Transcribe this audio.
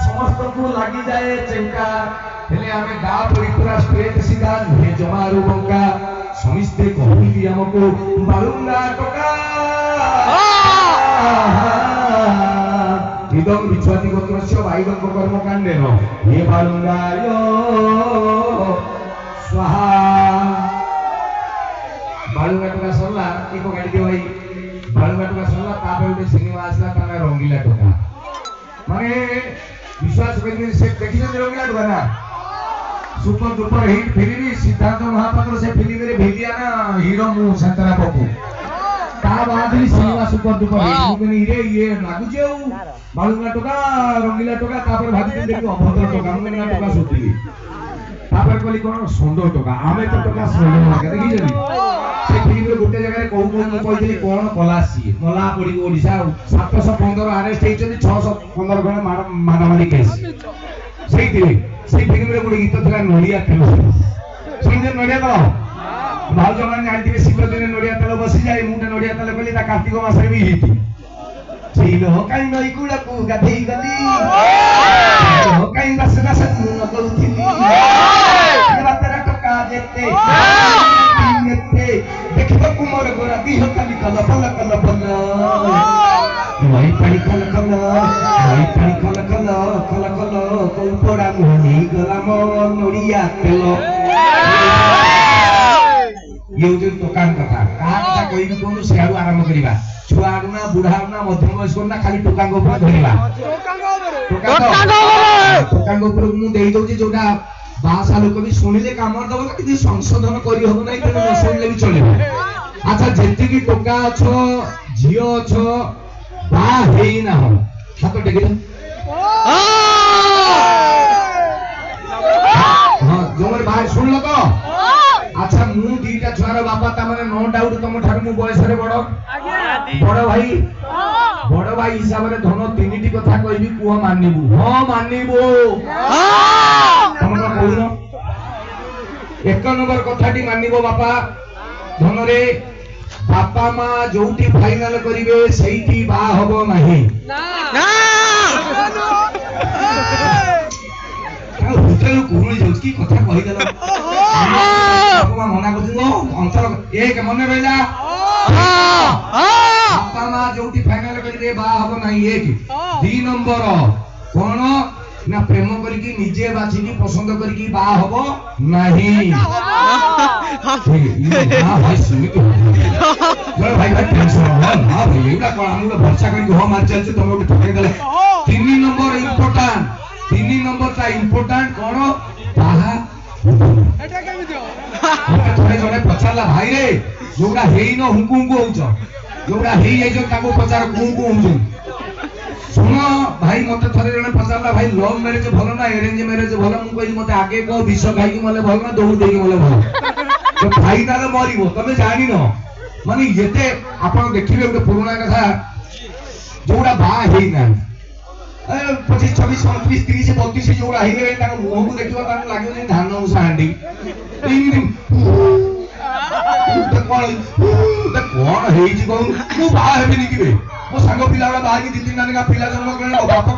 समस्त को लगी जाए चेंका हेले आमे गा पड़ी पूरा स्ट्रेट सीधा नुहे जमारू बंका समिस्ते कहूली हमको बालुंगा टोका इदं विश्वाति गोत्रस्य वायुदं कर्मकाण्डेन हे बालुंगाय स्वाहा बालुंगा टोका सरला एको गाड़ी दे भाई बालुंगा टोका सरला तापर उठे सिनेमा आसला ताना रंगीला टोका माने विश्वास करिए से देखिছেন রঙ্গিলা टोका ना super duper hit film Siddharth Mahapatra से फिल्म रे भेजिया ना हीरो मु संतरा पप्पू ता बाद ही सिनेमा सुपर डुपर हिट मुकनी रे ये लागु जेउ बालुंगा टोका रंगीला टोका तापर भाजी देखि अभद्र टोका रंगीला टोका सुतिली तापर कोली कोन सुंदर टोका आमे तो टोका सुंदर लागे देखि जनी से फिल्म रे गुटे जगह कहू कहू कहिली कोन कलासी मला पड़ी ओडिसा 715 अरेस्ट हेचनी 615 गण मारामारी केस सेही दिले से फिल्म रे गुटे गीत थला नोडिया तेल सुनजे नोडिया तेल भाव जमान जानथिबे शीत दिने नोडिया तेल बसी जाय मुटे नोडिया तेल कहली ता कार्तिक मास रे भी हिट सीलो काई नई कुडा को गाधई गली हो काई बस बस न करूथिली तेरा टका देखते देखिबो कुमार गोरा दिह खाली कल फल कल फल वही पानी कल कल वही पानी कल कल कल कल कोपड़ा मुनी गला मन नोडिया तेलो ये जो दुकान कथा का कोई भी कोन सेआडू आरंभ करिबा छुआडू ना बुढाडू ना मध्यम वयस्क ना खाली टोकांग ऊपर धरिबा टोकांग ऊपर मु देई दउची जोटा भाषा लोक भी सुनिले कामर दबो कि संशोधन करी होबो नै तेन न सुनिले भी चलेबो अच्छा जेति की टोका अछो झियो अछो बा हेई ना हो हाथ टेके हां जोमर भाई सुन लो तो अच्छा मु दीटा छुआर बापा ता माने नो डाउट तुम ठार मु बयस रे बड़ भाई हिसाब रे धन तीनिटी कथा कहबी कुह मानिबू हां मानिबू तुम कहूनो एक नंबर कथाटी मानिबो बापा धन रे बापा मां जोटी फाइनल करिवे सेठी बा हबो नाही ना होटल कोन जो की कथा कहि देला बापा मना करदिनो अंतर एक मन रहला बापा मां जोटी फाइनल करिवे बा हबो नाही एक दी नंबर कोन ना प्रेम करके निजे बाछी की पसंद करके बा हबो नाही हां भाई सुनी तो भाई टेंशन हो हां भाई एटा कोन हमको भरोसा करके हो मार चल से तुम उठ ठके गले तीन नंबर इम्पोर्टेंट कोन बाहा एटा केमि दियो थोड़े जने पचाला भाई रे जोड़ा हेई न हुंकु हुंकु होउछ जोड़ा हेई जाई जो ताको पचार हुंकु होउछ सुनो भाई मते थरे जने पचारला भाई लव मैरिज भलो ना अरेंज मैरिज भलो मु कहि मते आगे को विष खाई कि मले भलो ना दौड़ देई मले भलो तो भाई ताले मरिबो तमे जानि न माने येते आपण देखिबे ଗୋଟେ पुराना कथा जोड़ा बा हेई ना 25 26 29 30 32 जोड़ा हेई रे ताको मुह को देखिबो ताको लागियो जे धान उसा हांडी कौन हेई जी कहू मु बा हेबे नि किबे मो संग पिला बा बाहा की 2-3 नानी का पिला जन्म करले बापा